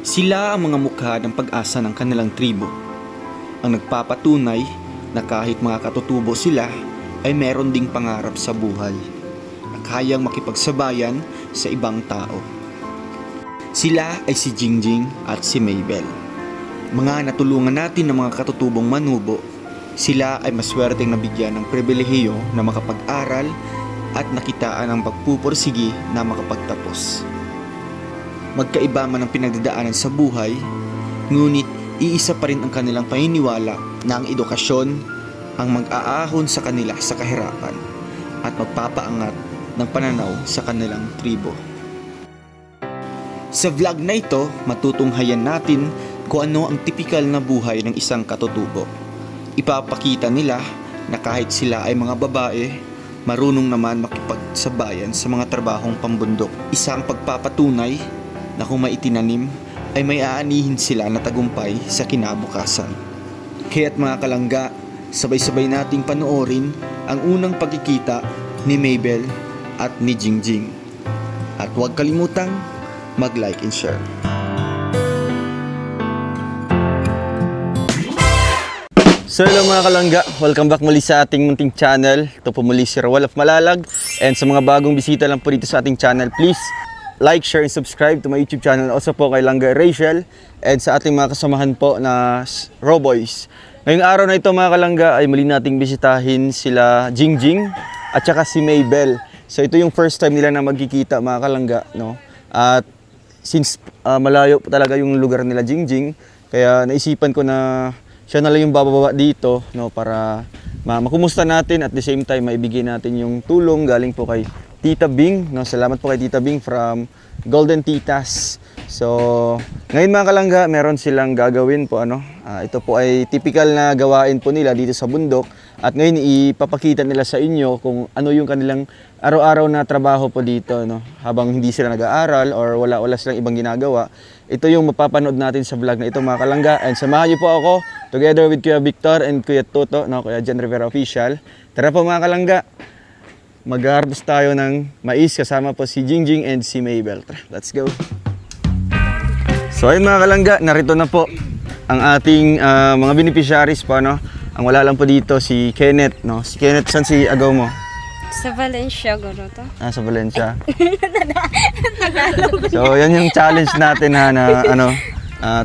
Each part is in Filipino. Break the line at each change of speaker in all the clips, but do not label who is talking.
Sila ang mga mukha ng pag-asa ng kanilang tribo, ang nagpapatunay na kahit mga katutubo sila ay meron ding pangarap sa buhay na kayang makipagsabayan sa ibang tao. Sila ay si Jingjing at si Mabel. Mga natulungan natin ng mga katutubong manubo, sila ay maswerteng nabigyan ng pribilehiyo na makapag-aral at nakitaan ang pagpupursigi na makapagtapos. Magkaiba man ang pinagdadaanan sa buhay, ngunit iisa pa rin ang kanilang paniniwala na ang edukasyon ang mag-aahon sa kanila sa kahirapan at magpapaangat ng pananaw sa kanilang tribo. Sa vlog na ito, matutunghayan natin kung ano ang tipikal na buhay ng isang katutubo. Ipapakita nila na kahit sila ay mga babae, marunong naman makipagsabayan sa mga trabahong pambundok. Isang pagpapatunay na kung maitinanim ay may aanihin sila na tagumpay sa kinabukasan. Kaya't mga kalangga, sabay-sabay nating panoorin ang unang pagkikita ni Mabel at ni Jingjing. At huwag kalimutang mag-like and share. So hello mga kalangga, welcome back muli sa ating munting channel. Ito po muli si Rawal of Malalag. And sa mga bagong bisita lang po dito sa ating channel, please like, share, and subscribe to my YouTube channel. Also po kay Langga Rachel and sa ating mga kasamahan po na Roboys. Ngayong araw na ito mga kalangga ay muli nating bisitahin sila Jingjing at saka si Mabel. So ito yung first time nila na magkikita mga kalangga, no? At since malayo po talaga yung lugar nila Jingjing, kaya naisipan ko na siya na lang yung bababa dito, no, para makumusta natin at the same time maibigay natin yung tulong galing po kay Tita Bing, no. Salamat po kay Tita Bing from Golden Titas. So, ngayon mga kalangga, meron silang gagawin po ano. Ito po ay typical na gawain po nila dito sa bundok at ngayon ipapakita nila sa inyo kung ano yung kanilang araw-araw na trabaho po dito, no. Habang hindi sila nag-aaral or wala silang ibang ginagawa. Ito yung mapapanood natin sa vlog na ito mga kalangga. And samahan niyo po ako together with Kuya Victor and Kuya Toto, no, Kuya Jan Rivera Official. Tara po mga kalangga, mag-harvest tayo ng mais kasama po si Jingjing and si Mabel. Tara, let's go. So ayun mga kalangga, narito na po ang ating mga beneficiaries po, no. Ang wala lang po dito si Kenneth, no. Si Kenneth, saan si agaw mo?
Sa Valencia, guro to.
Sa Valencia. So, yan yung challenge natin ha, na ano,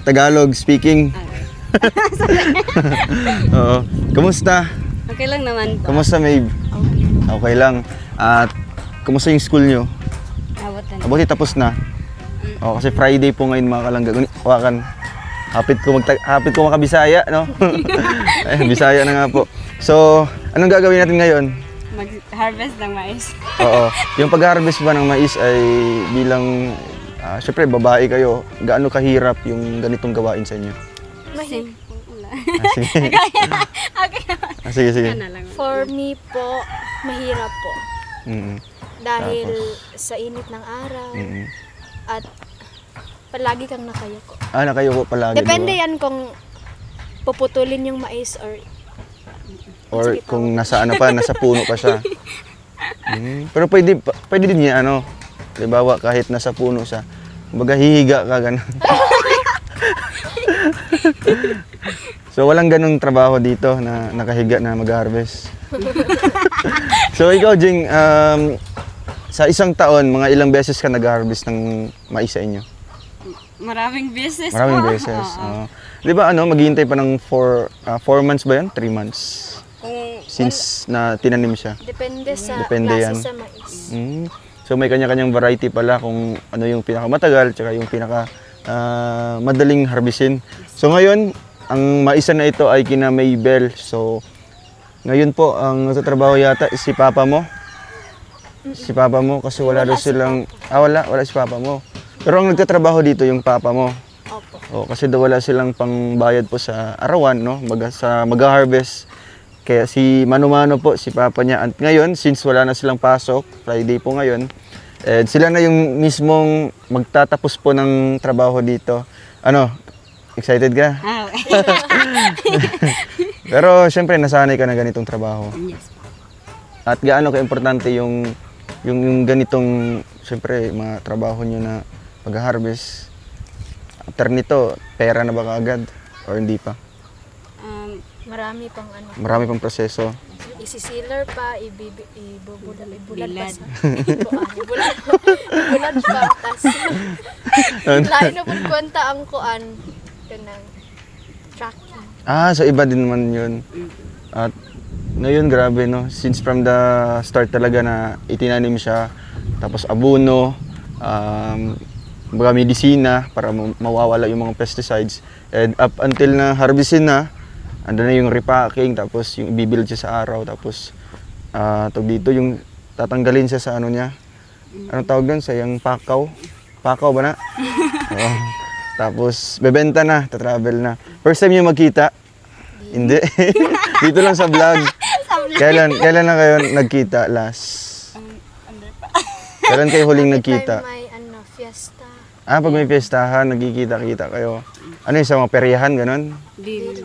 Tagalog speaking. Oo. Kumusta?
Okay lang naman po.
Kumusta, Mabe? Okay lang. At kumusta yung school nyo? Abuti tapos na. Kasi Friday po ngayon mga kalangga. Hawakan. Hapit ko makabisaya, no? Bisaya na nga po. So, anong gagawin natin ngayon?
Mag-harvest ng mais.
Oo. Yung pag-harvest ba ng mais ay bilang, syempre babae kayo, gaano kahirap yung ganitong gawain sa inyo?
Mahirap.
Sige. Sige.
For me po, mahirap po. Dahil
Tapos,
sa init ng araw at palagi kang nakayuko.
Nakayuko palagi.
Depende yan kung puputulin yung mais
or kung nasa ano pa, nasa puno pa siya. Pero pwede din niya ano. Halimbawa kahit nasa puno siya. Kumbaga hihiga ka ganun. So walang ganung trabaho dito na nakahiga na mag-harvest. So ikaw Jing, sa isang taon, mga ilang beses ka nag-harvest ng mais sa inyo?
Maraming beses.
Maraming beses. Di ba ano, maghihintay pa ng 4 months ba yan? 3 months? Since na tinanim siya.
Depende sa
Depende
klase
yan
sa mais.
So may kanya-kanyang variety pala kung ano yung pinakamatagal tsaka yung pinaka madaling harbisin. So ngayon, ang maisa na ito ay kina Mabel. So ngayon po, ang nagtatrabaho yata si Papa mo. Si Papa mo kasi wala daw silang... wala si Papa mo. Pero ang nagtatrabaho dito yung Papa mo.
Opo.
Kasi daw wala silang pangbayad po sa arawan, no? Sa mag-harvest. Kaya si Mano-Mano po, si Papa niya. At ngayon, since wala na silang pasok, Friday po ngayon, sila na yung mismong magtatapos po ng trabaho dito. Ano, excited ka? Pero syempre, nasanay ka na ganitong trabaho.
Yes.
At gaano ka-importante yung ganitong, syempre, mga trabaho nyo na pag-harvest. after nito, pera na ba kaagad? Or hindi pa?
Marami pang ano.
Marami pang proseso.
Isi-sealer pa, ibubulan
Bilad.
ibulan pa. Tas, lain na po kwenta ang kuan. Kanang tracking.
So iba din naman yun. At ngayon, grabe, no? Since from the start talaga na itinanim siya, tapos abono, mga medisina para mawawala yung mga pesticides. And up until na harvestin na, ando na yung repacking, tapos yung ibibuild siya sa araw, tapos dito yung tatanggalin siya sa ano niya. Anong tawag doon? Sa yung pakaw? Pakaw ba na? Oo. Tapos bebenta na, tatravel na. First time yung magkita? Hindi. Dito lang sa vlog. Kailan na kayo nagkita last? Kailan kayo huling nagkita?
May ano, fiesta.
Pag may piyestahan, nagkikita-kita kayo. Ano yung sa mga peryahan, ganon?
Dili.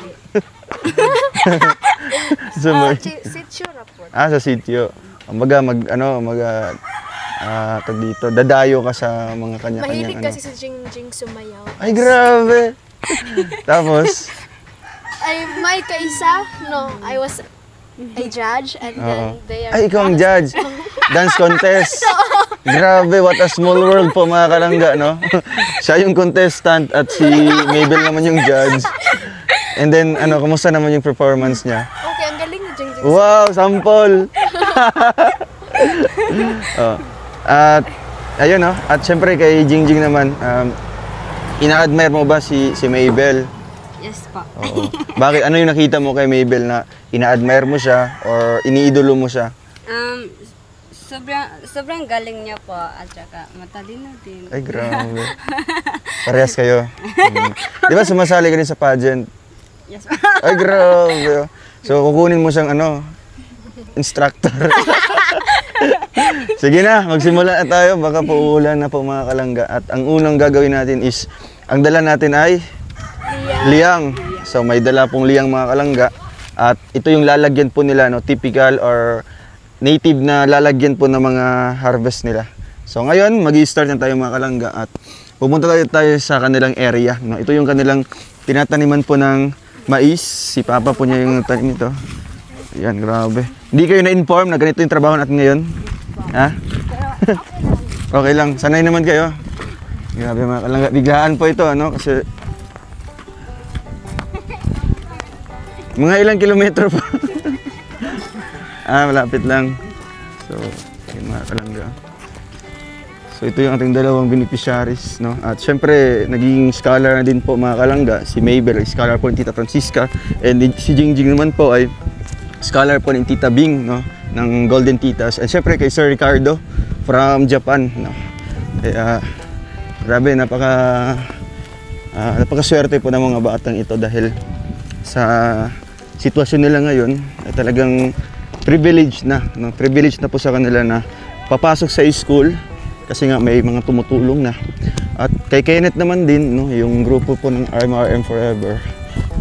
Sitio report.
Sa sitio. Tag dito, dadayo ka sa mga kanya-kanyang
Mahilig kasi si Jingjing sumayaw.
Ay, grabe! Tapos?
Ay, may kaisa. No, I was a judge and then they are...
Ay, ikaw ang judge. Dance contest. Grabe, what a small world po mga kalangga, no? Siya yung contestant at si Mabel naman yung judge. And then, kumusta naman yung performance niya?
Okay, ang galing ni Jingjing.
Wow, sample! At, ayun, no? At syempre kay Jingjing naman, ina-admire mo ba si Mabel?
Yes po.
Oo. Bakit? Ano yung nakita mo kay Mabel na ina-admire mo siya or iniidolo mo siya?
Sobrang galing niya po at saka matalino din.
Ay, grabe. Parehas kayo. Di ba sumasali ka rin sa pageant?
Yes po.
Ay, grabe. So, kukunin mo siyang instructor. Sige na, magsimula na tayo. Baka uulan na po mga kalangga. At ang unang gagawin natin is, ang dala natin ay liang. So, may dala pong liang mga kalangga. At ito yung lalagyan po nila, no, typical or native na lalagyan po ng mga harvest nila. So ngayon, mag-i-start na tayo mga kalangga at pupunta tayo sa kanilang area. No? Ito yung kanilang tinataniman po ng mais. Si Papa po niya yung tanim nito. Ayan, grabe. Hindi kayo na-inform na ganito yung trabaho natin ngayon? Ha? Okay lang. Sanay naman kayo. Grabe mga kalangga. Biglaan po ito, ano? Kasi mga ilang kilometro pa. Malapit lang. So, yun mga kalangga. So, ito yung ating dalawang beneficiaries, no? At syempre, naging scholar na din po mga kalangga. Si Mabel, scholar po ni Tita Francisca. And si Jingjing naman po ay scholar po ni Tita Bing, no? Ng Golden Titas. And syempre, kay Sir Ricardo from Japan, no? Kaya, grabe, napakaswerte po ng mga batang ito dahil sa sitwasyon nila ngayon ay talagang privilege na, no? Privilege na po sa kanila na papasok sa school kasi nga may mga tumutulong na. At kay Kenneth naman din, no, yung grupo po ng RMRM Forever.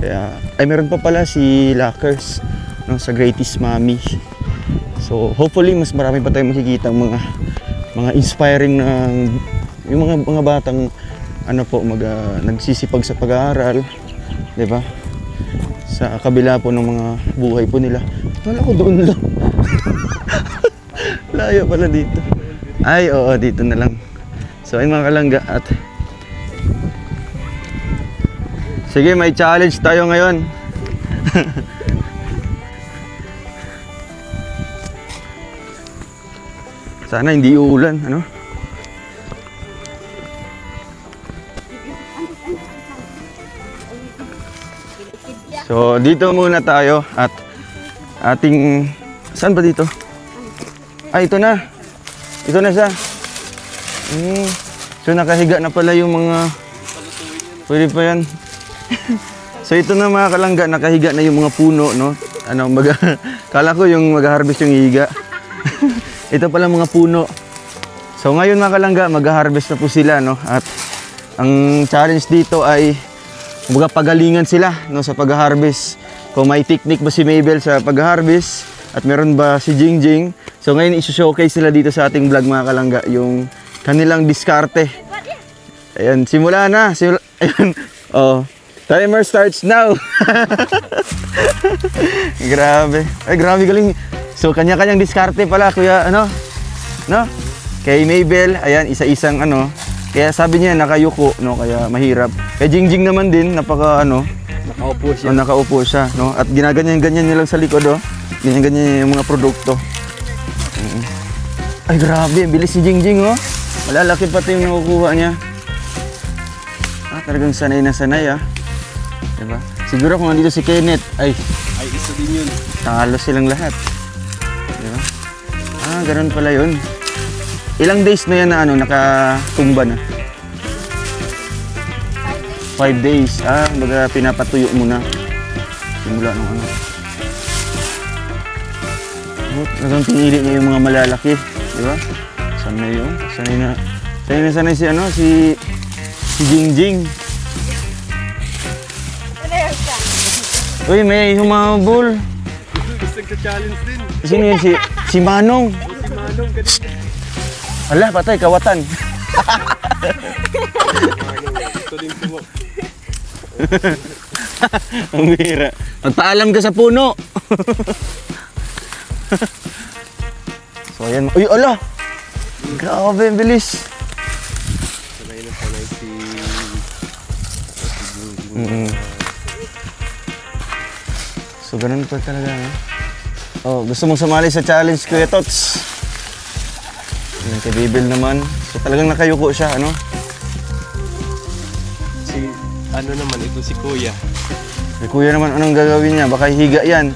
Kaya ay meron pa pala si Lockers, no, sa Greatest Mommy. So hopefully mas marami pa tayong makikita mga inspiring na yung mga batang nagsisipag sa pag-aaral, 'di ba? Sa kabila po ng mga buhay po nila. Wala ko doon lang. Layo pala dito. Ay, oo, dito na lang. So, ayun mga kalangga. At sige, may challenge tayo ngayon. Sana hindi uulan, ano? So, dito muna tayo at ating... Saan ba dito? Ito na. Ito na siya. So, nakahiga na pala yung mga... Pwede pa yan. So, ito na mga kalangga. Nakahiga na yung mga puno, no? Kala ko yung mag-harvest yung higa. Ito pala mga puno. So, ngayon mga kalangga, mag-harvest na po sila, no? At ang challenge dito ay... pagalingan sila, no, sa pag-harvest. Kung may technique ba si Mabel sa pag-harvest at meron ba si Jingjing. So ngayon i-showcase nila dito sa ating vlog mga kalangga yung kanilang diskarte Ayan, simula na. Ayun. Oh. Timer starts now. Grabe. Ay, grabe galing. So, kanya-kanyang diskarte pala, kuya, ano? No? Kay Mabel, ayan, isa-isang ano. Kaya sabi niya, nakayuko, no? Kaya mahirap. Kay Jingjing naman din, napaka, ano?
Nakaupo siya.
Oh, nakaupo siya, no? At ginaganyan-ganyan niya lang sa likod, oh. Ganyan-ganyan yung mga produkto. Ay, grabe. Bilis ni Jingjing, oh. Malalaki pati yung nakukuha niya. Ah, talagang sanay na sanay, ah. Diba? Siguro kung nandito si Kenneth, ay
Isa din yun.
talo silang lahat. Diba? Ah, ganun pala yun. Ilang days na yan na ano, nakatumba na? 5 days. Ah, baga pinapatuyo mo na. Simula nung ano. Oh, talagang pinili niya yung mga malalaki. Diba? Sanay yun. Sanay si ano, si Jingjing. Uy, may humabol.
Gusto ka-challenge din.
Sino yun? Si Manong.
Si Manong kanina.
Ala, patay, kawatan.
Ito din po.
Ang bira. Magpaalam ka sa puno. So, ayan. Uy, ala! Grabe, ang bilis.
Sanay na sanay si...
So, ganun pa talaga. Eh? Oh, gusto mong sumali sa challenge, Kuya Tots? Ayan, kay Bibel naman. So, talagang nakayuko siya, ano?
Si... Ano naman, ito si Kuya.
Kay Kuya naman, anong gagawin niya? Baka higa yan.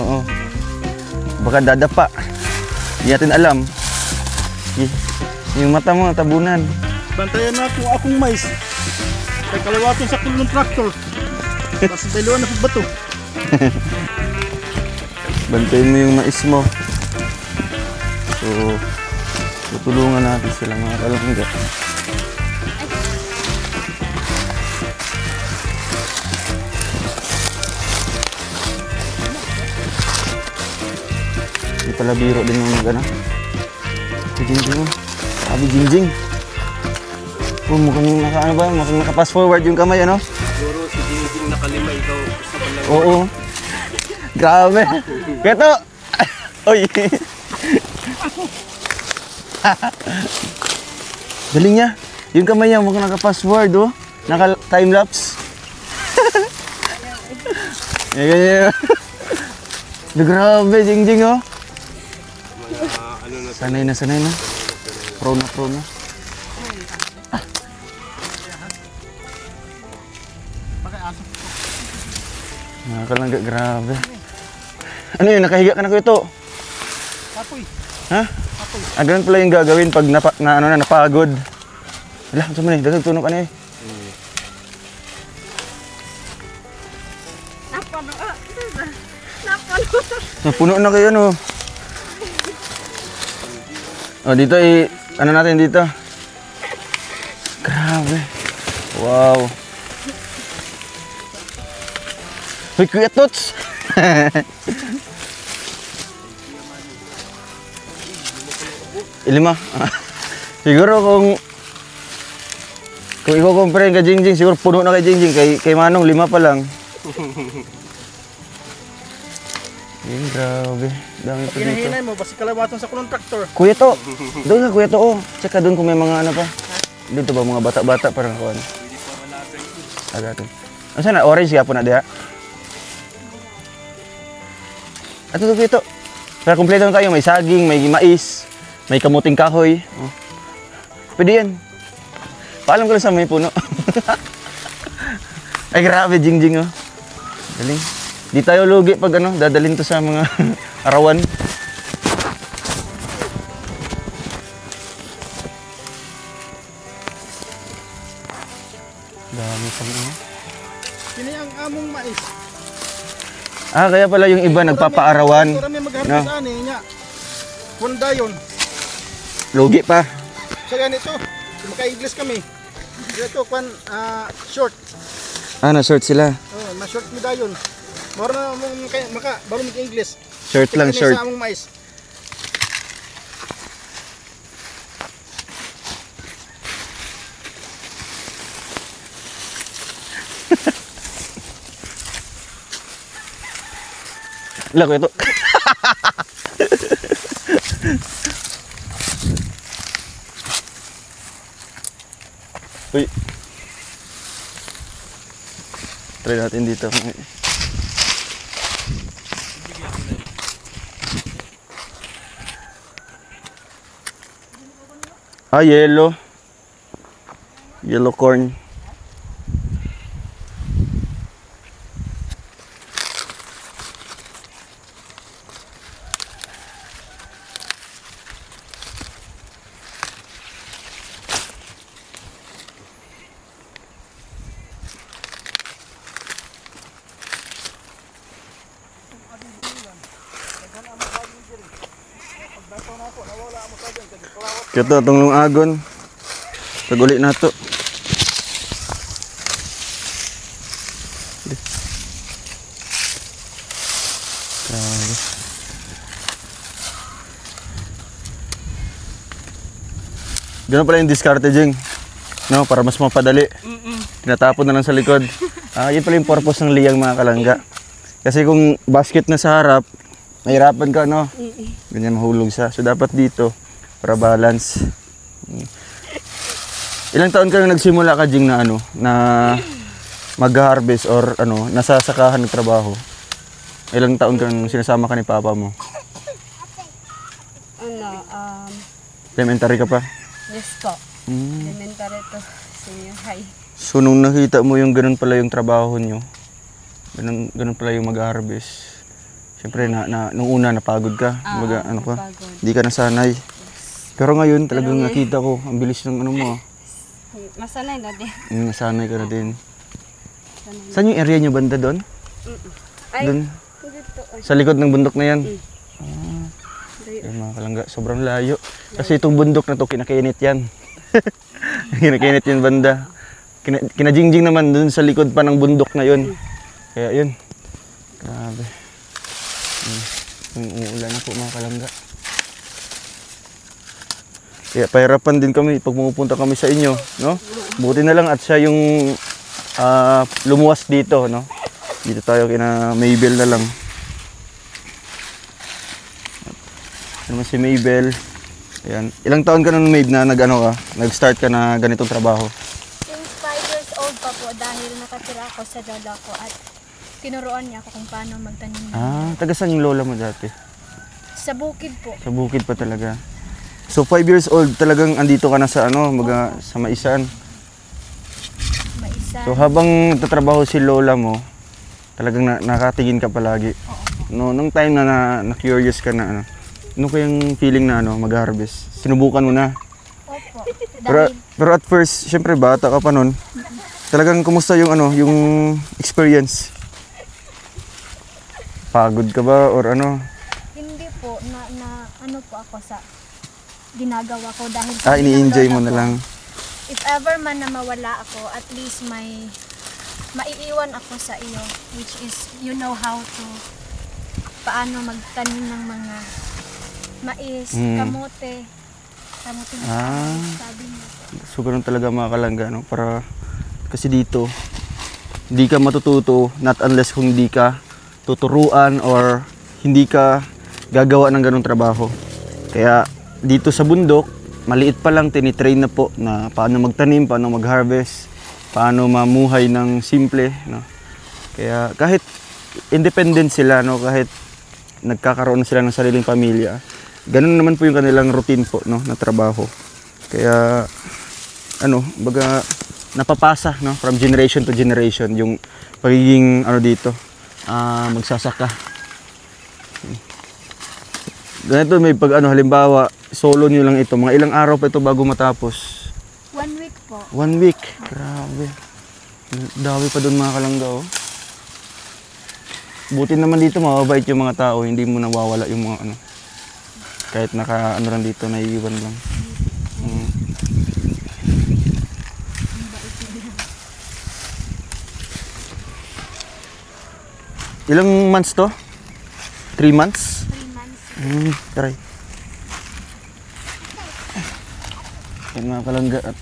Oo. Baka dadapa. Hindi natin alam. Yung mata mo, tabunan.
Bantayan na ako akong mais. Kay kalawaton sa kulong traktor. Tapos dalawa na bato.
Bantayin mo yung mais mo. So, tutulungan natin sila mga kalangga. Hindi pala biro din yung mag-ano. Si Jingjing. Sabi Jingjing. Oh, mukhang naka-ano ba? Mukhang naka-pass forward yung kamay, ano?
Siguro si Jingjing nakalima, ikaw isa pa lang.
Oo. Grabe. Keto! Oy. Galing niya. Yung kamay niya mukhang naka-password, oh. Naka-timelapse. Ganyan. Grabe, Jingjing, oh.
Ano na
Sanay na, sanay na. Pro na, pro na. Nakakalangga, grabe. Ano yun, nakahiga ka na ko ito?
Apoy.
Ha? Ah, ganun pala yung gagawin pag napagod. Wala, saan mo na eh, dagang tunog ka na eh.
Napano, napano.
Napuno na kayo, no? Oh, dito ano natin dito? Grabe. Wow. Uy, Kuya Tots! Ilima. Siguro kung i-compare ka Jingjing, siguro puno na kay Jingjing. Kay Manong, 5 pa lang. Yun, grabe. Dami pa dito.
Hinahinay mo, basta kalawaton sa kulong traktor.
Kuya To! Doon nga, Kuya To, oh. Tsaka doon kung may mga ano pa. Dito ba, mga bata-bata parang kuhan. Agatin. Ano sana, orange siya po na diha? Ato to, Kuya To. Para kumpleto na tayo, may saging, may mais, may kamuting kahoy. Oh. Pwede yan. Paalam ko lang sa may puno. Ay, grabe, Jingjing, oh. Galing. Di tayo lugi pag ano, dadalhin to sa mga arawan. Dami pang ano.
Kini ang among mais.
Ah, kaya pala yung iba nagpapaarawan.
Marami magharap
No.
sa ani nya. Kun dayon.
Lugi pa.
Sa ganito, maka-English kami. Dito kwan short.
Ah, na-short sila.
Oh, ma-short mi dayon. Moro na mong maka baro mi English.
Short lang, short.
Sa among mais.
Lako ito. Uy. Try natin dito. Ah, yellow. Yellow corn. Kito itong agon. Taguli na to. Grabe. Ganun pala yung diskarte, Jing. No, para mas mapadali. Tinatapon na lang sa likod. Yun pala yung purpose ng liyang, mga kalangga. Kasi kung basket na sa harap, mahirapan ka, no? Ganyan mahulog siya. So dapat dito, para balance. Ilang taon ka na nagsimula ka, Jing, na ano, na mag-harvest or ano, nasa sakahan ng trabaho? Ilang taon ka nung sinasama ka ni papa mo? Elementary ka pa?
Yes po. Elementary to senior high.
So nung nakita mo yung ganun pala yung trabaho nyo, ganun pala yung mag-harvest. Siyempre, nung una napagod ka, ano ka, hindi ka nasanay. Pero ngayon talagang nakita ko, ang bilis ng ano mo.
Masanay na din.
Nasanay ka na din. Saan yung area nyo, banda doon?
Ay,
Doon?
dito.
Sa likod ng bundok na yan? Ayun, mga kalangga, sobrang layo. Kasi itong bundok na to, kinakainit yan. Kinakainit yan banda. Kinajingjing naman doon sa likod pa ng bundok na yun. Kaya yun. Grabe. Umuulan na po, mga kalangga. Kaya pahirapan din kami pag pumupunta kami sa inyo, no? Buti na lang at siya yung lumuwas dito, no? Dito tayo kina Mabel na lang. Ano si Mabel? Ayan. Ilang taon ka nung Mabel na nag-start ka na ganitong trabaho?
Since 5 years old pa po dahil nakatira ako sa lola ko at tinuruan niya ako kung paano magtanim.
Taga saan yung lola mo dati?
Sa bukid po.
Sa bukid pa talaga. So 5 years old talagang andito ka na sa sa Maisan.
Maisan.
So habang nagtatrabaho si lola mo, talagang nakatingin ka palagi. No, nung time na curious ka na ano kayang feeling na mag-harvest? Sinubukan mo na?
Opo.
Pero at first, syempre bata ka pa nun. Talagang kumusta yung yung experience? Pagod ka ba or ano?
Hindi po na ano po ako sa ginagawa ko dahil sa
Ini-enjoy mo
lola
na
ko.
lang.
If ever man na mawala ako, at least may maiiwan ako sa iyo, which is you know how to paano magtanim ng mga mais, kamote sabi niya.
So ganun talaga, mga kalangga, no? Para kasi dito hindi ka matututo not unless kung hindi ka tuturuan or hindi ka gagawa ng ganung trabaho. Kaya dito sa bundok, maliit pa lang tinitrain na po na paano magtanim, paano mag-harvest, paano mamuhay ng simple, no? Kaya kahit independent sila, no, kahit nagkakaroon sila ng sariling pamilya, ganun naman po yung kanilang routine po, no, na trabaho. Kaya baga napapasa, no, from generation to generation yung pagiging dito, magsasaka. Ganito may pag halimbawa solo nyo lang ito, mga ilang araw pa ito bago matapos?
1 week po.
1 week. Grabe. Dami pa doon, mga kalangga, oh. Buti naman dito mababait yung mga tao, hindi mo nawawala yung mga kahit naka lang dito, naiiwan lang. Ilang months to? 3 months?
3 months.
Try. Yan, mga kalangga, at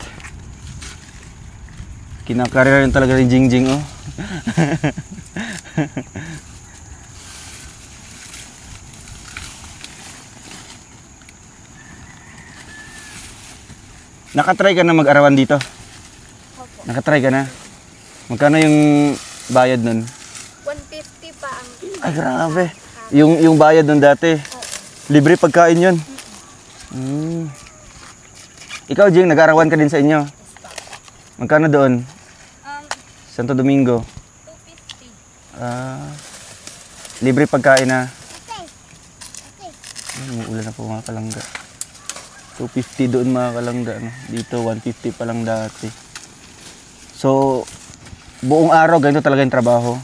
Kinakarera rin talaga ni Jingjing, oh. Nakatry ka na mag-arawan dito?
Opo.
Nakatry ka na? Magkano yung bayad nun?
150 pa ang...
Ay, grabe. Yung bayad nun dati, libre pagkain yun. Ikaw, Jing, nag-arawan ka din sa inyo? Magkano doon? Santo Domingo?
250.
Libre pagkain na. Umuulan na po mga kalangga. 250 doon mga kalangga. No? Dito 150 pa lang dati. So, buong araw ganito talaga yung trabaho.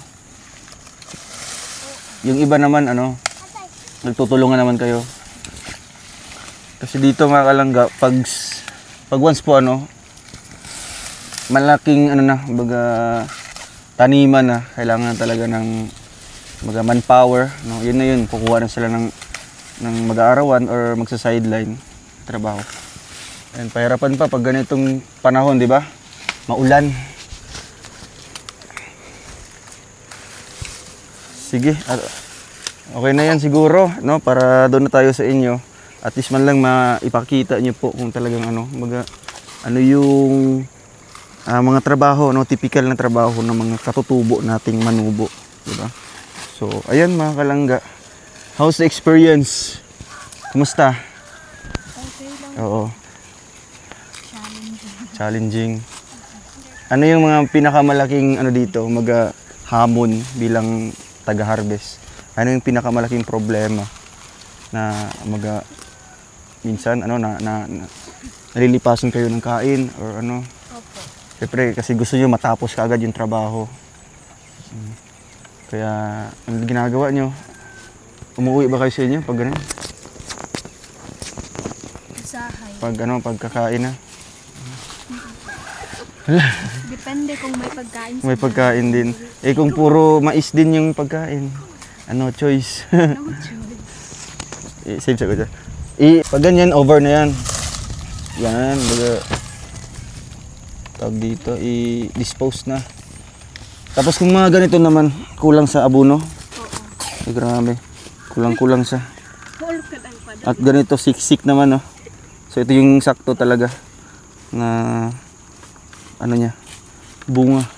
Yung iba naman, nagtutulungan naman kayo. Kasi dito mga kalangga, pag once po malaking taniman na, kailangan talaga ng manpower, no? Yun na yun, kukuha na sila ng mag-aarawan or magsa-sideline trabaho. And pahirapan pa pag ganitong panahon, di ba? Maulan. Sige, okay na yan siguro, no? Para doon na tayo sa inyo. At least man lang maipakita niyo po kung talagang yung mga trabaho, typical na trabaho ng mga katutubo nating manubo, di ba? So, ayan mga kalangga. How's the experience? Kumusta?
Okay lang.
Oo.
Challenging.
Challenging. Ano yung mga pinakamalaking dito, hamon bilang taga-harvest? Ano yung pinakamalaking problema na minsan nalilipasan kayo ng kain or ano?
Opo.
Siyempre kasi gusto niyo matapos kaagad yung trabaho. Kaya ang ginagawa niyo, umuwi ba kayo sa inyo pag ganun?
Usahay.
Pagkakain na?
Depende kung may pagkain.
May pagkain din. Kung puro mais din yung pagkain, choice.
No choice.
Save sa ko dyan. Pag ganyan, over na yan. Yan, tawag dito, i-dispose na. Tapos kung mga ganito naman, kulang sa abono.
Oo.
Grabe. Kulang-kulang sa. At ganito, siksik naman, no? So ito yung sakto talaga na bunga.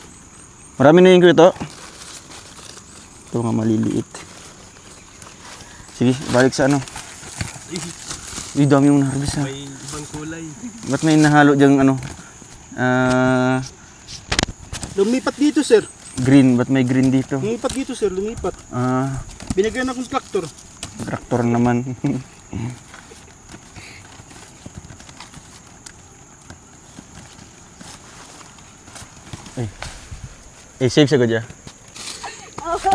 Marami na yung ito. Ito nga maliliit. Sige, balik sa dami yung naharbis, ha.
May ibang kulay.
Ba't may nahalo dyang
Lumipat dito, sir.
green? Ba't may green dito?
Lumipat dito, sir. Lumipat. Binigyan akong traktor.
Traktor naman. Save sa ko dyan.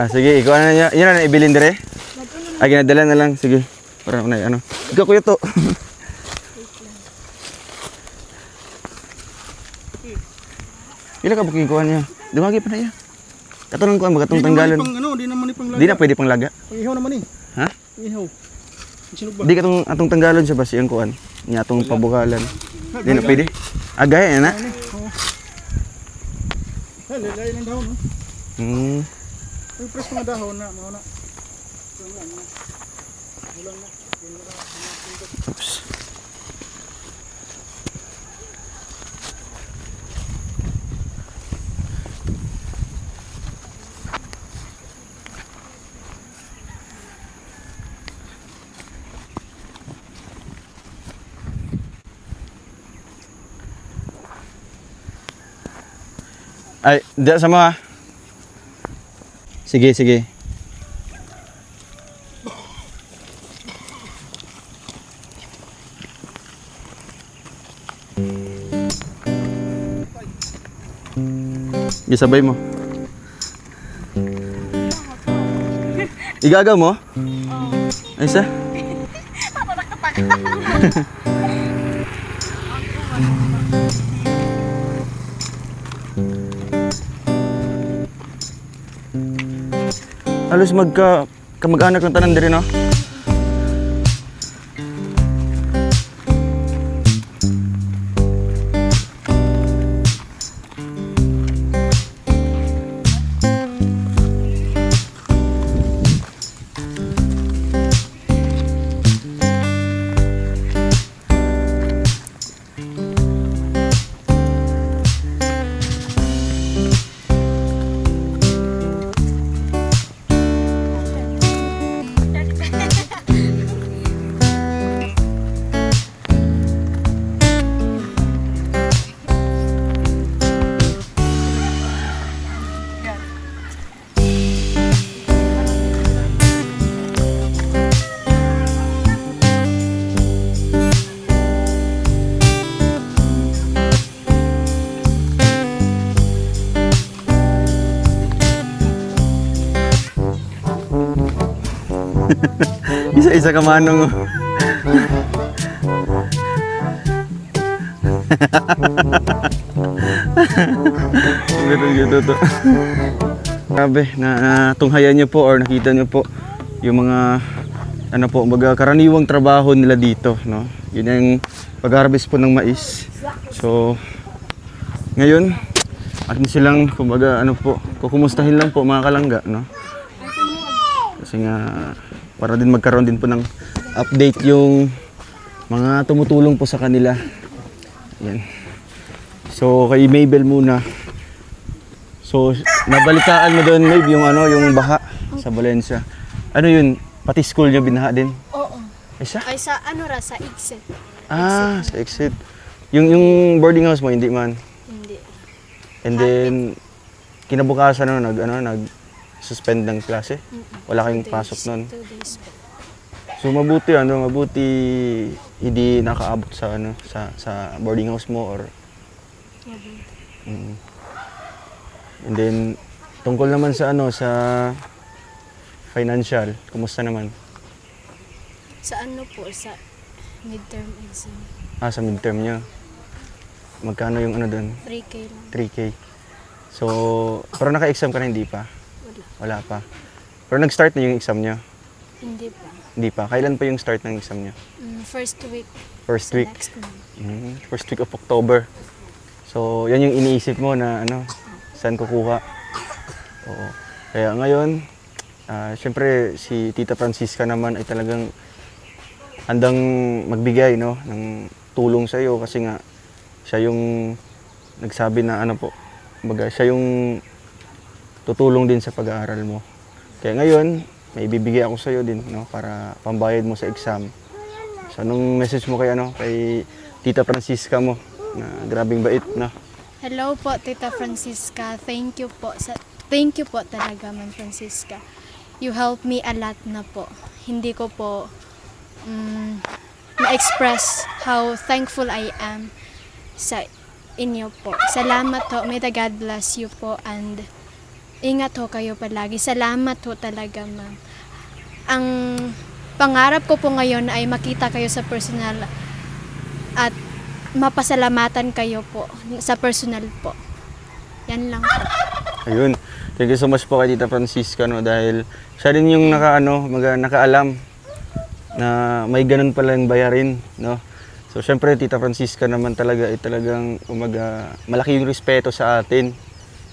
Sige, ikaw na niya. Yan na, ibilin dire. Ginadala na lang. Sige. Para ikaw kuya to. Ila ka bukong kuha niya. Dumagi pa na iya. Katulong kuha, magatong tanggalan.
Di naman ipang laga.
Di na pwede pang laga.
Pangihaw naman
Ha?
Pangihaw. Sino ba?
Di katong atong tanggalan siya ba siyang kuhan. Niya atong pabukalan. Di na pwede. Gaya na.
Lagay ng dahon. Yung press mga dahon na. Mauna.
Oops. Ay, diyan sa mga. Sige, sige. Isabay mo. Igagaw mo? Ay, isa? Halos kamag-anak ng tanan diri, no? Isa-isa ka manong. Ganun yun to. Grabe, natunghayan nyo po or nakita nyo po yung mga ano po, karaniwang trabaho nila dito, no? Yun yung pag-harvest po ng mais. So, ngayon, atin silang, kumbaga, ano po, kukumustahin lang po mga kalangga, no? Kasi nga, para din magkaroon din po ng update yung mga tumutulong po sa kanila. Yan. So, kay Mabel muna. So, nabalitaan mo doon, Mab, yung ano, yung baha sa Valencia. Ano yun? Pati school niyo binaha din?
Oo.
Isa?
Ay sa ano ra sa exit.
Ah, sa exit. Yung boarding house mo hindi man.
Hindi.
And then kinabukasan nag suspend ng klase. Wala kayong pasok noon.
2 days po.
So mabuti hindi nakaabot sa sa boarding house mo or And then tungkol naman sa sa financial, kumusta naman?
Sa ano po, sa midterm exam.
Sa midterm niya. Magkano yung ano doon?
3K lang.
3K. So, pero naka-exam ka na hindi pa? Wala pa. Pero nag-start na yung exam niya?
Hindi pa.
Hindi pa. Kailan pa yung start ng exam niya?
First week.
First
sa
week?
Next month.
First week of October. So, yan yung iniisip mo na saan kukuha. Oo. Kaya ngayon, siyempre si Tita Francisca naman ay talagang handang magbigay ng tulong sa iyo kasi nga siya yung nagsabi na siya yung tutulong din sa pag-aaral mo. Kaya ngayon, may ibibigay ako sa iyo din para pambayad mo sa exam. So anong message mo kay Tita Francisca mo na grabing bait na?
Hello po Tita Francisca. Thank you po talaga Ma'am Francisca. You helped me a lot na po. Hindi ko po ma-express how thankful I am sa inyo po. Salamat ho. May God bless you po and ingat ho kayo palagi. Salamat ho talaga ma'am. Ang pangarap ko po ngayon ay makita kayo sa personal at mapasalamatan kayo po sa personal po. Yan lang po.
Ayun. Thank you so much po kay Tita Francisca dahil siya rin yung nakaalam na may ganun palang bayarin, no? So syempre Tita Francisca naman talaga ay talagang malaki yung respeto sa atin,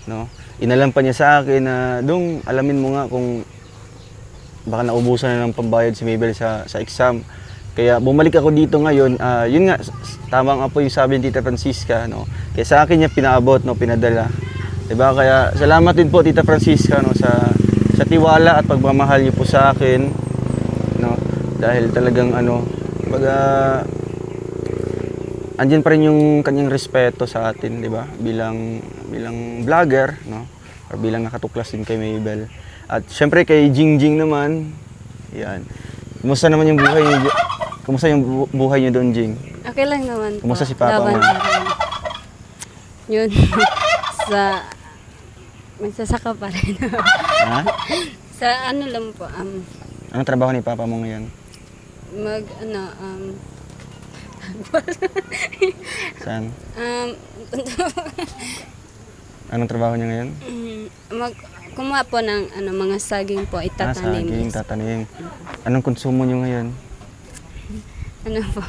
no? Inalam pa niya sa akin na dong alamin mo nga kung baka naubusan na ng pambayad si Mabel sa exam. Kaya bumalik ako dito ngayon, yun nga tama nga po yung sabi ni Tita Francisca, no? Kaya sa akin niya pinaabot, pinadala. Diba? Kaya salamat din po Tita Francisca sa tiwala at pagmamahal niyo po sa akin, no? Dahil talagang andyan pa rin yung kanyang respeto sa atin, di ba? Bilang vlogger, no? Or bilang nakatuklas din kay Mabel. At syempre kay Jingjing naman. Yan. Kumusta naman yung buhay niyo? Kumusta yung buhay niyo doon, Jing?
Okay lang naman po.
Kumusta si Papa mo?
Yun. Magsasaka pa rin.
Ha?
Sa ano lang po,
Anong trabaho ni Papa mo ngayon? Saan? Anong trabaho niya ngayon?
Kumuha po ng mga saging po, itatanim.
Saging, tatanim. Anong konsumo niyo ngayon?
Po,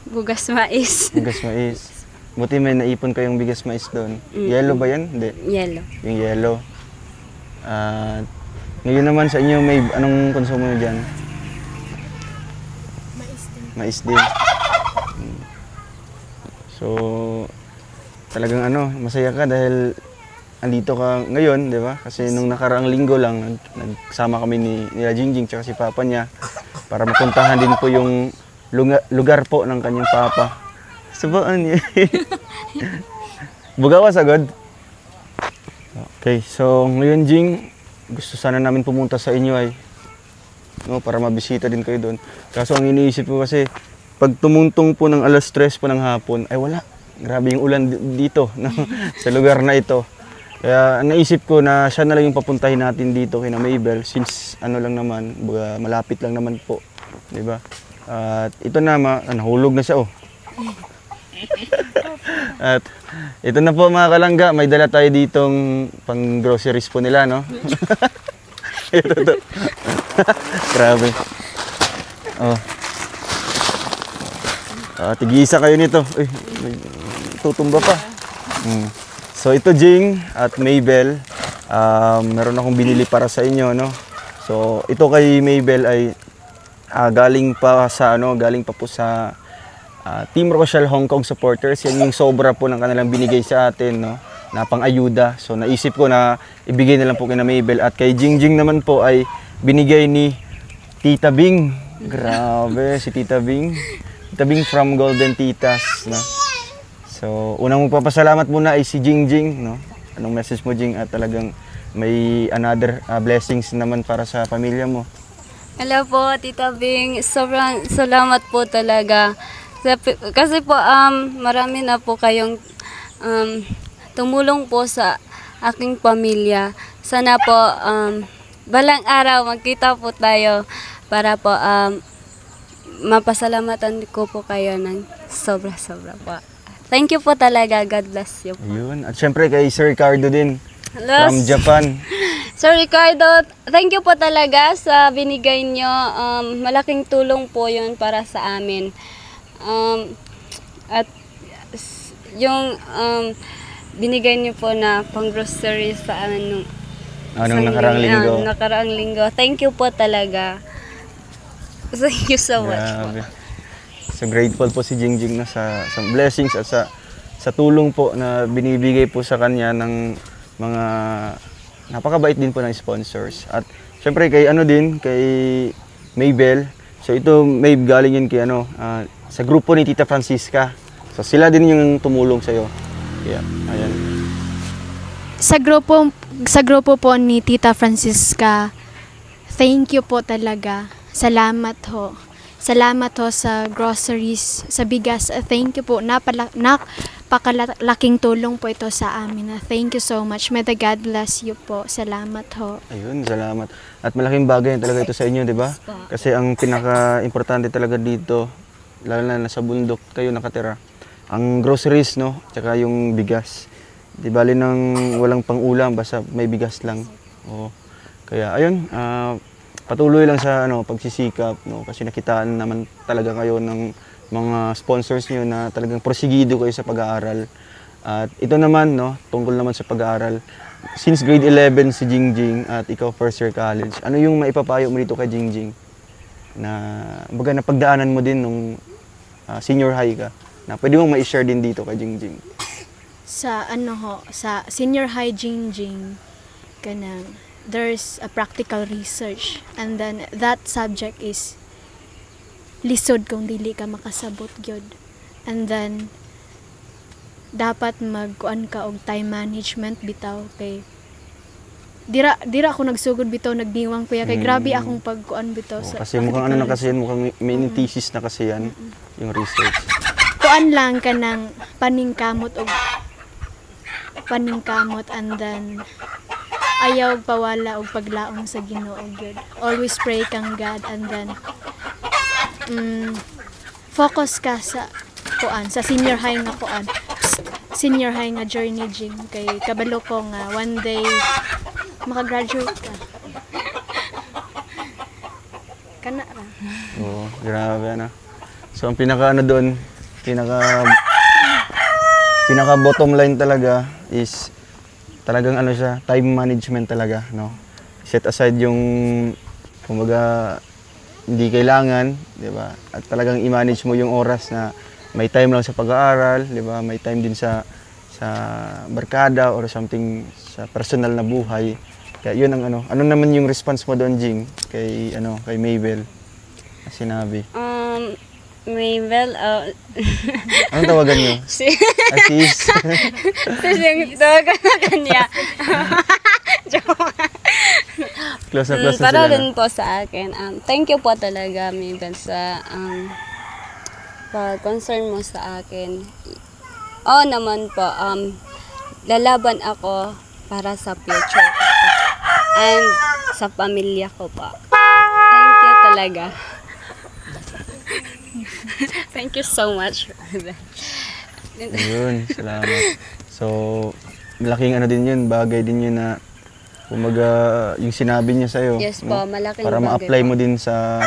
bugas mais.
Bugas mais. Buti may naipon kayong bigas mais doon. Yellow ba yan? Hindi.
Yellow.
Yung yellow. Ngayon naman sa inyo, may anong konsumo niyo dyan?
Mais din.
Mais din. So, talagang masaya ka dahil andito ka ngayon, di ba? Kasi nung nakaraang linggo lang, nagsama kami nila Jingjing tsaka si Papa niya para mapuntahan din po yung lugar po ng kanyang Papa. Sabaan niya. Bugawas agad. Okay, so ngayon Jing, gusto sana namin pumunta sa inyo para mabisita din kayo doon. Kaso ang iniisip ko kasi, pag tumuntong po ng 3:00 po ng hapon, ay wala. Grabe yung ulan dito, no? Sa lugar na ito. Kaya naisip ko na siya na lang yung papuntahin natin dito kina Mabel since ano lang naman, baga, malapit lang naman po, 'di ba? At ito na nahulog na siya oh. At ito na po mga kalangga, may dala tayo ditong pang groceries po nila, no? Ito to. Grabe. Oh. Tig-isa kayo nito. Uy, tutumba pa. So ito Jing at Mabel, meron akong binili para sa inyo, no. So ito kay Mabel ay galing pa po sa Team Rochelle Hong Kong supporters. Yan yung sobra po ng kanilang binigay sa atin, no, na pang-ayuda. So naisip ko na ibigay na lang po kina Mabel, at kay Jingjing naman po ay binigay ni Tita Bing. Grabe si Tita Bing. Tita Bing from Golden Titas, no. So, unang magpapasalamat muna ay si Jingjing, no? Anong message mo, Jing? At talagang may another blessings naman para sa pamilya mo.
Hello po, Tita Bing. Sobrang salamat po talaga. Kasi po, marami na po kayong tumulong po sa aking pamilya. Sana po, balang araw magkita po tayo para po mapasalamatan ko po kayo ng sobra-sobra po. Thank you po talaga. God bless you po.
Ayun. At syempre kay Sir Ricardo din.
Hello.
From Japan.
Sir Ricardo, thank you po talaga sa binigay nyo. Malaking tulong po yun para sa amin. At yung binigay nyo po na pang-grocery sa anong
Nakaraang linggo.
Nakaraang linggo. Thank you po talaga. Thank you so much po.
So grateful po si Jingjing na sa blessings at sa tulong po na binibigay po sa kanya ng mga napakabait din po ng sponsors. At syempre kay kay Mabel. So ito Mab, galing yun kay sa grupo ni Tita Francisca. So sila din yung tumulong sa iyo. Kaya ayan.
Sa grupo po ni Tita Francisca, thank you po talaga. Salamat ho. Salamat ho sa groceries, sa bigas. Thank you po. Napakalaking tulong po ito sa amin. Thank you so much. May the God bless you po. Salamat ho.
Ayun, salamat. At malaking bagay talaga ito sa inyo, di ba? Kasi ang pinaka-importante talaga dito, lalo na nasa bundok kayo nakatira, ang groceries, no? Tsaka yung bigas. Di bali nang walang pang-ulam, basta may bigas lang. Oo. Kaya ayun, patuloy lang sa pagsisikap, no, kasi nakitaan naman talaga kayo ng mga sponsors niyo na talagang prosigido kayo sa pag-aaral. At ito naman, no, tungkol naman sa pag-aaral. Since grade 11 si Jingjing at ikaw first year college, ano yung maipapayo mo dito kay Jingjing na baga napagdaanan mo din nung senior high ka, na pwede mong ma-share din dito kay Jingjing?
Sa sa senior high Jingjing, kanang there's a practical research, and then that subject is lisod kung dili ka makasabot gyud. And then dapat magkuan ka og time management bitaw, kay dira ako nagsugod bitaw, nagdiwang kuya kay grabe akong pagkuan bitaw sa
kasi mukhang na kasi yan, mukhang mini thesis na kasi yan, yung research.
Kuan lang ka ng paningkamot, and then ayaw pawala og paglaom sa Ginoo gyud. Always pray kang God, and then focus ka sa senior high nga senior high nga journey, Jing, kay kabalo ko nga one day makagraduate ka. Kana ra.
Oo, grabe na. So ang pinaka doon, pinaka bottom line talaga is talagang siya, time management talaga, no? Set aside yung kumbaga hindi kailangan, 'di ba? At talagang i-manage mo yung oras na may time lang sa pag-aaral, 'di ba? May time din sa barkada or something sa personal na buhay. Kaya 'yun ang ano naman yung response mo doon, Jing, kay kay Mabel? Sinabi.
Mabel,
Anong tawagan niyo? Sis.
Yung tawagan na kanya.
Close na
Para
sila.
rin po sa akin. Thank you po talaga, Mabel, sa pag-concern mo sa akin. Oo naman po, lalaban ako para sa future ko po. And sa pamilya ko po. Thank you talaga. Thank you so much.
Ayun, salamat. So, malaking ano din yun, bagay din yun na kumaga yung sinabi niya sa'yo.
Yes po, malaking
para
bagay
ma-apply
po.
mo din sa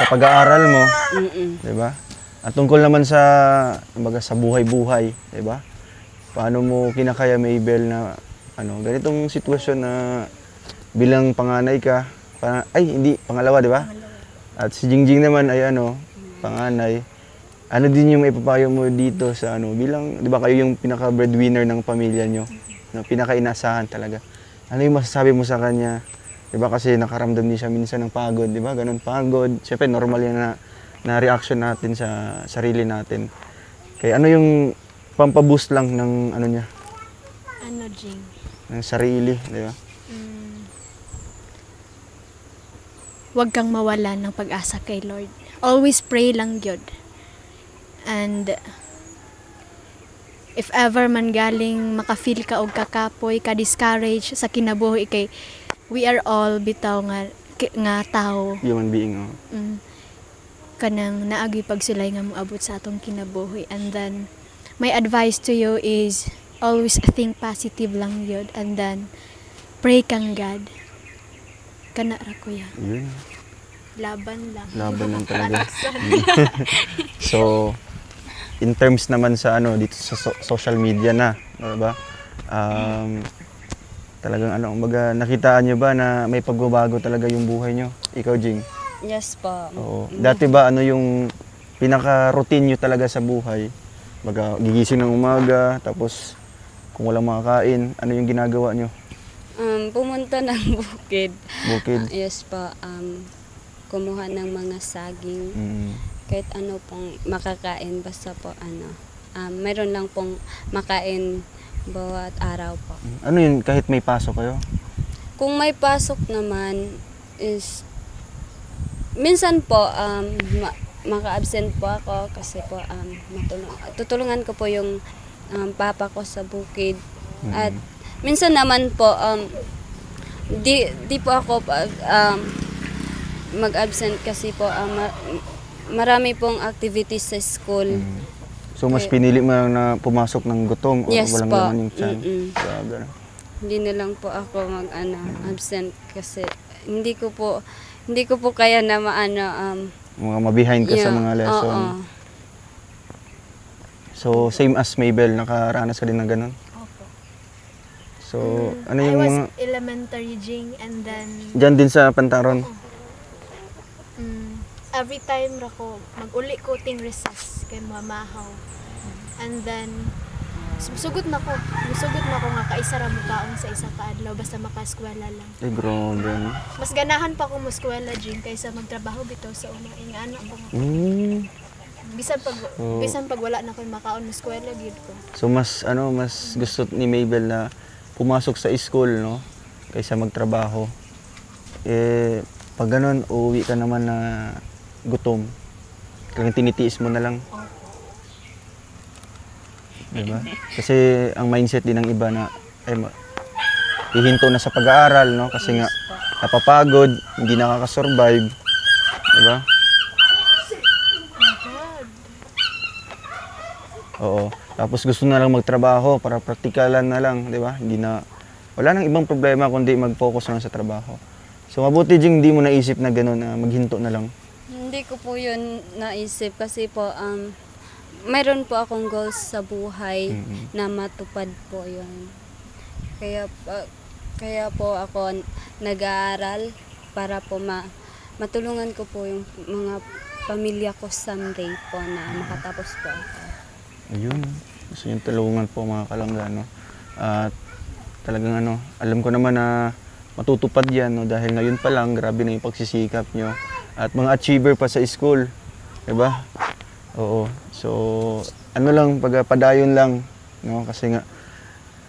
pag-aaral mo. Di ba? At tungkol naman sa, kumbaga, sa buhay-buhay, di ba? Paano mo kinakaya, Mabel, na ganitong sitwasyon na bilang panganay ka, hindi, pangalawa, di ba? At si Jingjing naman ay panganay. Ano din yung maipapayo mo dito sa bilang, di ba kayo yung pinaka-breadwinner ng pamilya nyo, pinaka-inasahan talaga. Ano yung masasabi mo sa kanya? Di ba kasi nakaramdam din siya minsan ng pagod, di ba? Ganun, pagod. Siyempre, normal yan na reaction natin sa sarili natin. Kaya ano yung pampaboost lang ng niya?
Jing?
Ng sarili, di ba?
Huwag kang mawala ng pag-asa kay Lord. Always pray lang yun. And if ever man galing makafeel ka o kakapoy, ka-discourage sa kinabuhi kay we are all bitaw nga tao.
Human being,
Kanang naagi pagsulay nga moabot sa atong kinabuhi. And then, my advice to you is always think positive lang yun. And then, pray kang God. Kana ra ko yan.
Yun.
Laban lang.
Laban lang talaga. So, in terms naman sa dito sa social media na, di ba? Talagang nakitaan nyo ba na may pagbabago talaga yung buhay nyo? Ikaw, Jing?
Yes po.
Oo. Dati ba yung pinaka-routine nyo talaga sa buhay? Baga, gigising ng umaga, tapos kung walang makakain, ano yung ginagawa nyo?
Pumunta ng bukid.
Bukid?
Yes po. Kumuha ng mga saging. Kahit ano pong makakain, basta po mayroon lang pong makain bawat araw po.
Ano yun, kahit may pasok kayo?
Kung may pasok naman is minsan po maka-absent po ako kasi po tutulungan ko po yung papa ko sa bukid. At minsan naman po di po ako mag-absent kasi po marami pong activities sa school.
So mas pinili mo na pumasok ng gutom o
Yes
walang
po.
laman yung tiyan?
Hindi na lang po ako absent kasi hindi ko po kaya na
Mga ma-behind ka sa mga lesson. So same as Mabel, nakaranas ka din ng ganun?
Opo.
So ano
I
yung
was
mga...
elementary, Jing, and then
Diyan din sa Pantaron?
every time ra ko mag-uli ko ting recess kay mamahaw. And then sugod na ko nga kaisa ra mukaon sa isa ka adlaw basta maka-eskwela lang.
Grabe.
Mas ganahan pa ko mo eskwela, Jing, kaysa magtrabaho bitaw sa una. Ingana ko nga. Bisan pag wala na ko makaon mo eskwela gyud ko.
So mas gusto ni Mabel na pumasok sa school, no, kaysa magtrabaho. Pag ganun, uuwi ka naman na gutom. Kaya tinitiis mo na lang. Diba? Kasi ang mindset din ng iba na hihinto na sa pag-aaral, no? Kasi nga napapagod, hindi nakaka-survive. Diba? Oo. Tapos gusto na lang magtrabaho para praktikalan na lang, diba? Wala nang ibang problema kundi mag-focus lang sa trabaho. So mabuti, Jing, hindi mo naisip na gano'n na maghinto na lang.
Hindi ko po yun naisip kasi po mayroon po akong goals sa buhay na matupad po yun. Kaya po ako nag-aaral para po matulungan ko po yung mga pamilya ko someday po na makatapos po ako.
Ayun. Gusto yung tulungan po mga kalangga, no? At talagang alam ko naman na matutupad yan, no? Dahil ngayon pa lang, grabe na yung pagsisikap nyo. At mga achiever pa sa school, diba? Oo. So, lang, padayon lang, no? Kasi nga,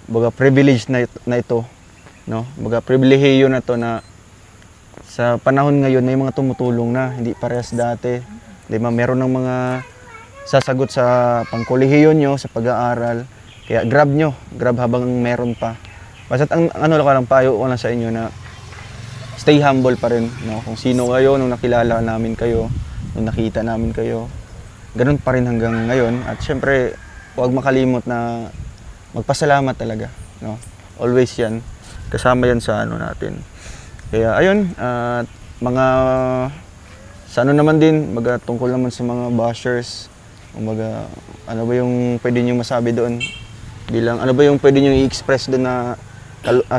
baga privilege na ito, no? Baga pribilehiyo na to na sa panahon ngayon may mga tumutulong na, hindi parehas dati. Diba? Meron ng mga sasagot sa pangkolehiyo nyo, sa pag-aaral. Kaya grab habang meron pa. Basta't ang ano lang payo ko lang sa inyo na stay humble pa rin, no? Kung sino kayo nung nakilala namin kayo, nung nakita namin kayo, ganun pa rin hanggang ngayon. At syempre, huwag makalimot na magpasalamat talaga, no? Always yan. Kasama yan sa ano natin. Kaya ayun, mga sa ano naman din, tungkol naman sa mga bashers, ano ba yung pwede niyo masabi doon? Bilang ano ba yung pwede niyo i-express doon na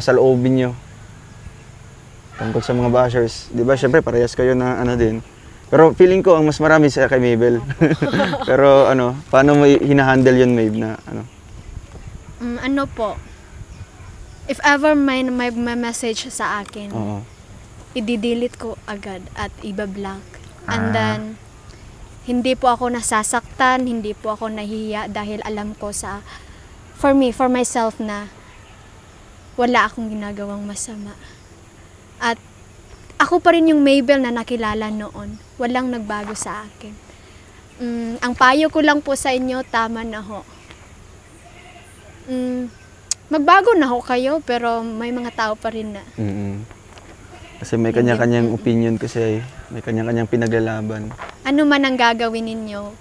sa loobin niyo? Tungkol sa mga bashers, 'di ba? Syempre parehas kayo na ano din. Pero feeling ko ang mas marami sa kay Mabel. Pero ano, paano mo hinahandle yun, Mabe, na ano?
Ano po? If ever may message sa akin, i-delete ko agad at i-block. And then, hindi po ako nasasaktan, hindi po ako nahihiya dahil alam ko for myself na wala akong ginagawang masama. At ako pa rin yung Mabel na nakilala noon. Walang nagbago sa akin. Ang payo ko lang po sa inyo, tama na ho. Magbago na ho kayo, pero may mga tao pa rin na.
Kasi may kanya-kanyang opinion kasi, may kanya-kanyang pinaglalaban.
Ano man ang gagawin ninyo,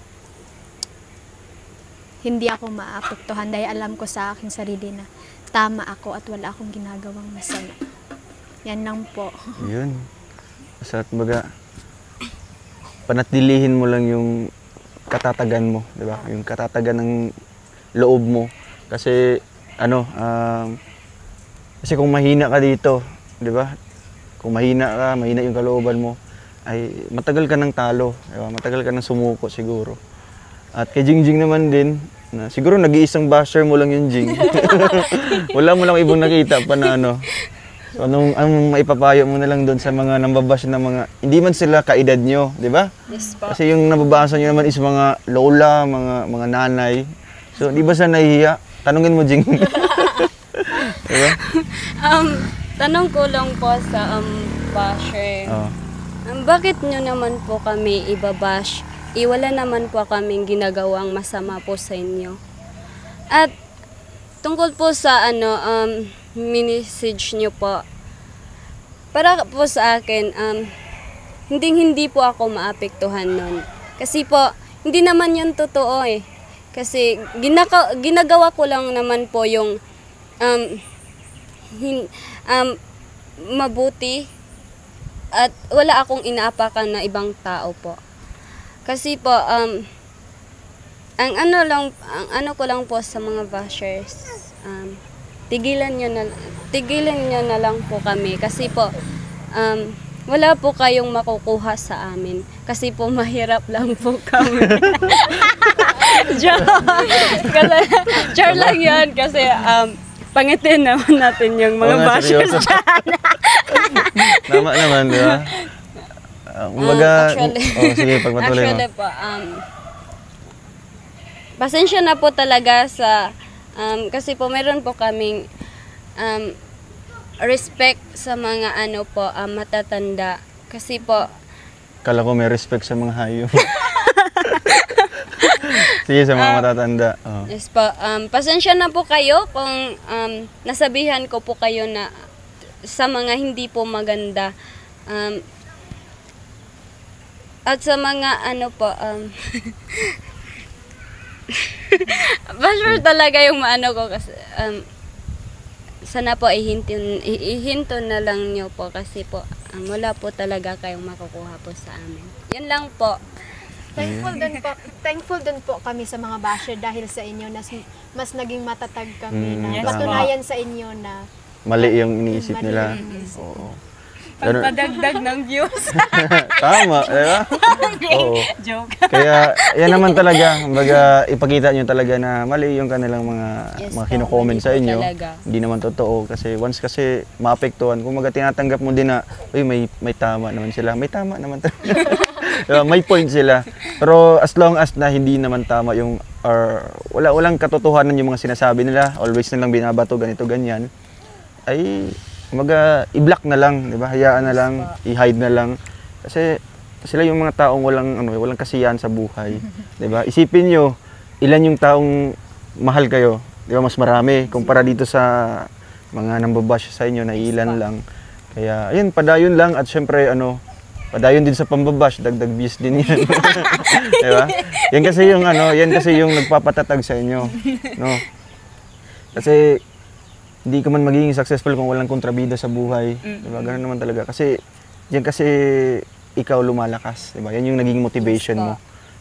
hindi ako maapektuhan dahil alam ko sa aking sarili na tama ako at wala akong ginagawang masama. Yan lang po.
Yun. Basta panatilihin mo lang yung katatagan mo, di ba? Yung katatagan ng loob mo. Kasi, kasi kung mahina ka dito, di ba? Kung mahina yung kalooban mo, ay matagal ka ng talo, diba? Matagal ka ng sumuko siguro. At kay Jingjing naman din, na siguro nag-iisang basher mo lang yung Jing. Wala mo lang ibang nakita pa na ano. So anong maipapayo mo na lang doon sa mga nambabash na mga, hindi man sila kaedad nyo, di ba?
Yes po.
Kasi yung nababasa nyo naman is mga lola, mga nanay. So di ba sa nahihiya? Tanungin mo, Jing. Diba?
Tanong ko lang po sa basher. Bakit nyo naman po kami ibabash? Wala naman po kaming ginagawang masama po sa inyo. At tungkol po sa message nyo po, para po sa akin, hindi po ako maapektuhan nun. Kasi po, hindi naman yun totoo eh. Kasi ginagawa ko lang naman po yung mabuti at wala akong inaapakan na ibang tao po. Kasi po ang ano ko lang po sa mga bashers, tigilan nyo na lang po kami kasi po wala po kayong makukuha sa amin kasi po mahirap lang po kami. Char lang yan kasi pangitin naman natin yung mga bashers dyan.
Tama naman, di ba? Sige, pagpatuloy mo.
Actually po, pasensya na po talaga sa, kasi po meron po kaming respect sa mga matatanda. Kasi po,
kala ko may respect sa mga hayop. Sige, sa mga matatanda.
Yes po. Pasensya na po kayo kung nasabihan ko po kayo na sa mga hindi po maganda. At sa mga basher talaga yung ko kasi sana po ihinto na lang nyo po kasi po wala po talaga kayong makukuha po sa amin. Yan lang po.
Thankful din po kami sa mga basher dahil sa inyo na mas naging matatag kami na
Yes,
patunayan sa inyo na
mali yung iniisip nila. Oo.
Pagpadagdag ng views.
Tama, di ba? Oo.
Joke.
Kaya yan naman talaga, ipakita nyo talaga na mali yung kanilang mga kino-comment sa inyo. Hindi naman totoo kasi once kasi maapektuhan, kung tinatanggap mo din na, uy, may tama naman sila. May tama naman talaga. Diba? May point sila. Pero as long as na hindi naman tama yung, or walang katotohanan yung mga sinasabi nila, always nilang binabato, ganito, ganyan, ay i-block na lang, 'di ba? Hayaan na lang, i-hide na lang. Kasi sila yung mga taong walang kasiyahan sa buhay, 'di ba? Isipin niyo, ilan yung taong mahal kayo, 'di ba? Mas marami kumpara dito sa mga nambabash sa inyo, naiilan lang. Kaya, ayun, padayon lang at syempre, padayon din sa pambabash, dagdag views din yan. Diba? Yan kasi yung nagpapatatag sa inyo. No? Kasi, hindi ka man magiging successful kung walang kontrabida sa buhay. Diba? Ganun naman talaga. Kasi, yan kasi ikaw lumalakas. Diba? Yan yung naging motivation mo.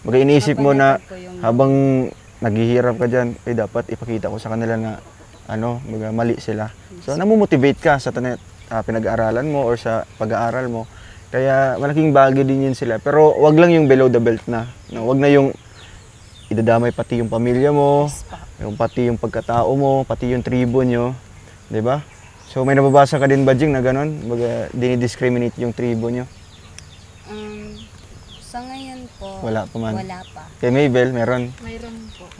Baga iniisip mo na habang naghihirap ka dyan, dapat ipakita ko sa kanila na baga mali sila. So, namomotivate ka sa pinag-aaralan mo or sa pag-aaral mo. Kaya malaking bagay din yun sila. Pero wag lang yung below the belt na. Wag na yung idadamay pati yung pamilya mo, pati yung pagkatao mo, pati yung tribo nyo. Diba? So may nababasa ka din ba, Jing, na gano'n? Baga dinidiscriminate yung tribo nyo?
Sa ngayon po,
Wala pa man.
wala pa.
Kay Maybel, meron.
Mayroon po.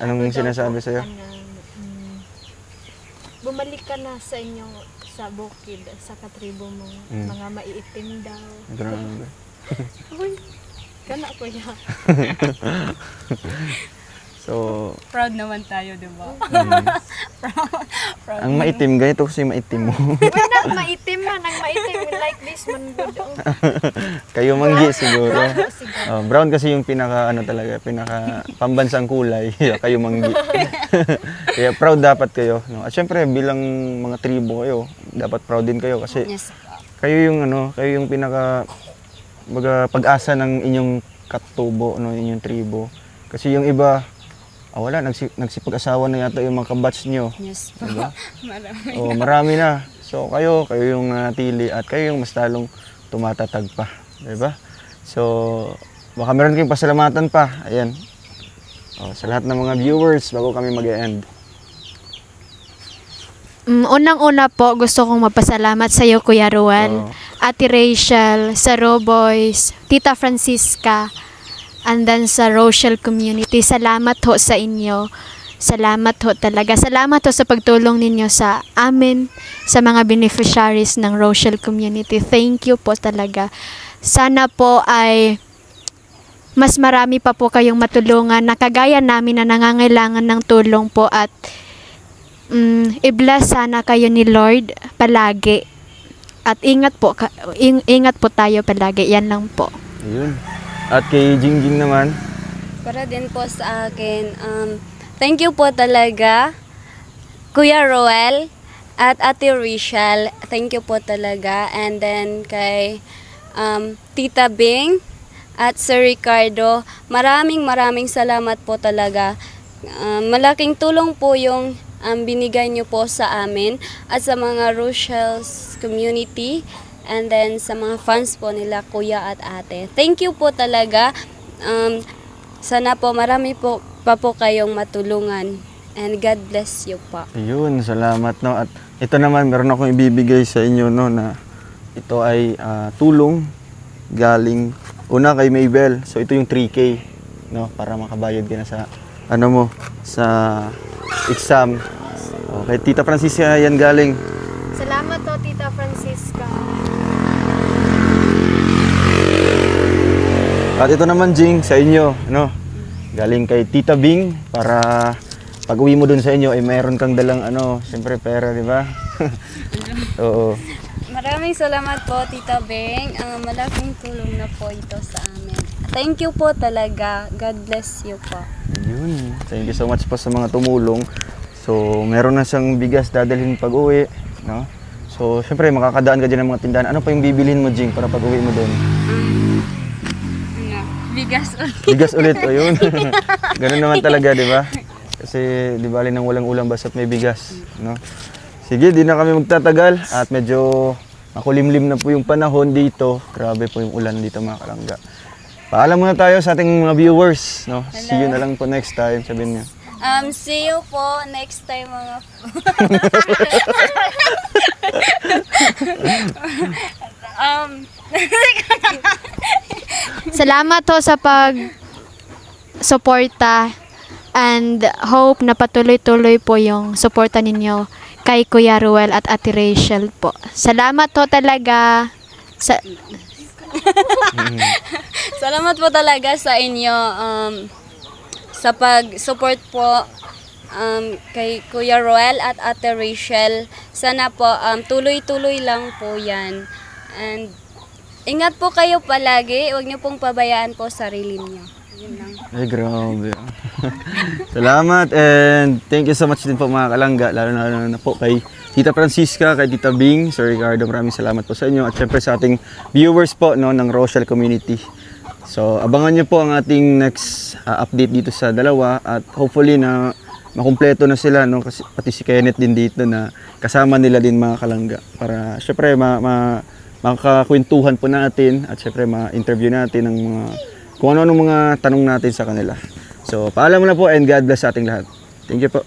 Anong sinasabi sa'yo?
Bumalik ka na sa inyong sa bukid, sa katribo mo, mga maiitim daw.
Grabe.
Uy, kana ko ya.
So,
Proud naman tayo, di ba?
ang maitim, ganito kasi maitim mo.
Nang maitim man, nang maitim like this man good.
Kayo manggi siguro. Brown kasi yung pinaka pambansang kulay. Kayo manggi. Kaya proud dapat kayo. No? At syempre bilang mga tribo kayo, dapat proud din kayo kasi
Yes.
kayo yung pinaka pag-asa ng inyong katubo, inyong tribo. Kasi yung iba, wala, nagsipag-asawa na yata yung mga kabats nyo.
Yes po.
Diba?
Marami.
Marami na. So kayo yung natili at kayo yung mas talong tumatatag pa. Diba? So, baka meron kayong pasalamatan pa. Ayan. Sa lahat ng mga viewers, bago kami mag-end.
Unang-una po, gusto kong mapasalamat sa iyo, Kuya Ruel, Ate Rachel, sa Roboys, Tita Francisca, and then sa Rochelle community. Salamat ho sa inyo. Salamat ho talaga. Salamat ho sa pagtulong ninyo sa amin, sa mga beneficiaries ng Rochelle community. Thank you po talaga. Sana po ay mas marami pa po kayong matulungan na kagaya namin na nangangailangan ng tulong po at i-bless sana kayo ni Lord palagi. At ingat po tayo palagi. Yan lang po.
Ayun. At kay Jingjing naman.
Para din po sa akin, thank you po talaga, Kuya Roel at Ate Rachel. Thank you po talaga. And then kay Tita Bing at Sir Ricardo. Maraming salamat po talaga. Malaking tulong po yung binigay nyo po sa amin at sa mga Rochelle's community. And then sa mga fans po nila, Kuya at Ate. Thank you po talaga. Sana po marami po pa po kayong matulungan. And God bless you po.
Ayun, salamat no. At ito naman, meron akong ibibigay sa inyo no na ito ay tulong galing una kay Maybel. So ito yung 3K no para makabayad ka na sa sa exam. Okay, Tita Francisca yan galing.
Salamat po, Tita Francisca.
At ito naman, Jing, sa inyo, galing kay Tita Bing para pag uwi mo dun sa inyo ay mayroon kang dalang siyempre pera, di ba? Oo.
Maraming salamat po, Tita Bing. Malaking tulong na po ito sa amin. Thank you po talaga. God bless you po.
Ayun. Thank you so much po sa mga tumulong. So, meron na siyang bigas dadalhin pag uwi, no? So, siyempre makakadaan ka dyan ng mga tindahan. Ano pa yung bibilhin mo, Jing, para pag uwi mo doon?
Bigas ulit.
Bigas ulit, ayun. Ganun naman talaga, di ba? Kasi di bali nang walang ulam basta't may bigas, no? Sige, di na kami magtatagal at medyo makulimlim na po yung panahon dito. Grabe po yung ulan dito, mga kalangga. Paalam muna tayo sa ating mga viewers, no?
Hello.
See you na lang po next time, sabihin niyo.
See you po next time mga
Salamat ho sa pag-suporta and hope na patuloy-tuloy po yung suporta ninyo kay Kuya Ruel at Ate Rachel po. Salamat ho talaga.
Salamat po talaga sa inyo sa pag-support po kay Kuya Roel at Ate Rachel. Sana po tuloy-tuloy lang po yan. And ingat po kayo palagi. Huwag niyo pong pabayaan po sarili niyo. Yun lang.
Ay, grabe. Salamat and thank you so much din po mga kalangga, lalo na po kay Tita Francisca, kay Tita Bing, Sir Ricardo, maraming salamat po sa inyo at syempre sa ating viewers po no, ng Rochelle Community. So abangan nyo po ang ating next update dito sa dalawa at hopefully na makumpleto na sila no, kasi pati si Kenneth din dito na kasama nila din mga kalangga para syempre makakwentuhan po natin at syempre ma-interview natin ang mga kung ano-ano mga tanong natin sa kanila. So, paalam mo na po and God bless sa ating lahat. Thank you po.